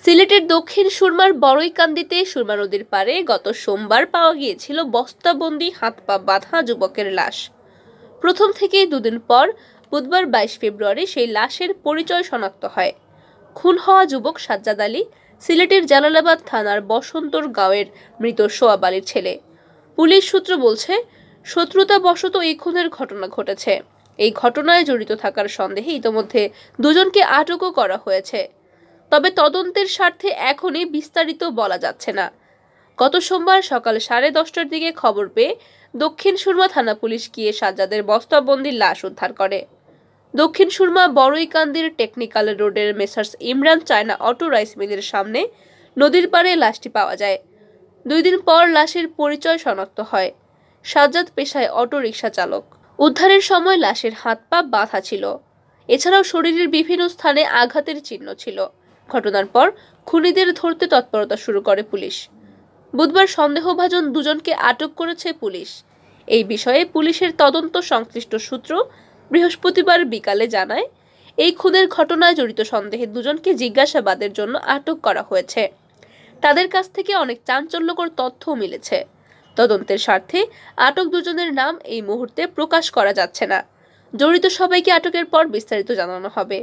সিলেটের দক্ষিণ সুরমার বড়ইকান্দিতে সুরমা নদীর পাড়ে গত সোমবার পাওয়া গিয়েছিল বস্তাবন্দি হাত পা বাঁধা যুবকের লাশ। প্রথম থেকেই দুদিন পর বুধবার 22 ফেব্রুয়ারি সেই লাশের পরিচয় শনাক্ত হয়। খুন হওয়া যুবক সাজ্জাদ আলী সিলেটের জালালাবাদ থানার বসন্তর গাঁওয়ের মৃত সোয়াব আলীর ছেলে। পুলিশ সূত্র বলছে, শত্রুতাবশত এই খুনের ঘটনা ঘটেছে। এই ঘটনায় জড়িত থাকার সন্দেহে ইতোমধ্যে দুজনকে আটকও করা হয়েছে। তবে তদন্তের স্বার্থে এখনই বিস্তারিত বলা যাচ্ছে না। গত সোমবার সকাল 10:30টার দিকে খবর পেয়ে দক্ষিণ সুরমা থানা পুলিশ গিয়ে সাজ্জাদের বস্তাবন্দি লাশ উদ্ধার করে। দক্ষিণ সুরমা বড়ইকান্দির টেকনিক্যাল রোডের messrs Imran China auto rice মিলের সামনে নদীর পাড়ে লাশটি পাওয়া যায়। 2 দিন পর লাশের পরিচয় শনাক্ত হয়। সাজ্জাদ পেশায় অটো রিকশা চালক। উদ্ধারের সময় লাশের হাত পা বাঁধা ছিল। এছাড়াও শরীরের বিভিন্ন স্থানে আঘাতের চিহ্ন ছিল। ঘটনার পর খুনিদের ধরতে তৎপরতা শুরু করে পুলিশ। বুধবার সন্দেহভাজন দুজনকে আটক করেছে পুলিশ। এই বিষয়ে পুলিশের তদন্ত সংশ্লিষ্ট সূত্র বৃহস্পতিবার বিকালে জানায়, এই খুনের ঘটনায় জড়িত সন্দেহে দুজনকে জিজ্ঞাসাবাদের জন্য আটক করা হয়েছে। তাদের কাছ থেকে অনেক চাঞ্চল্যকর তথ্যও মিলেছে। তদন্তের স্বার্থে আটক দুজনের নাম এই মুহূর্তে প্রকাশ করা যাচ্ছে না। জড়িত সবাইকে আটকের পর বিস্তারিত জানানো হবে।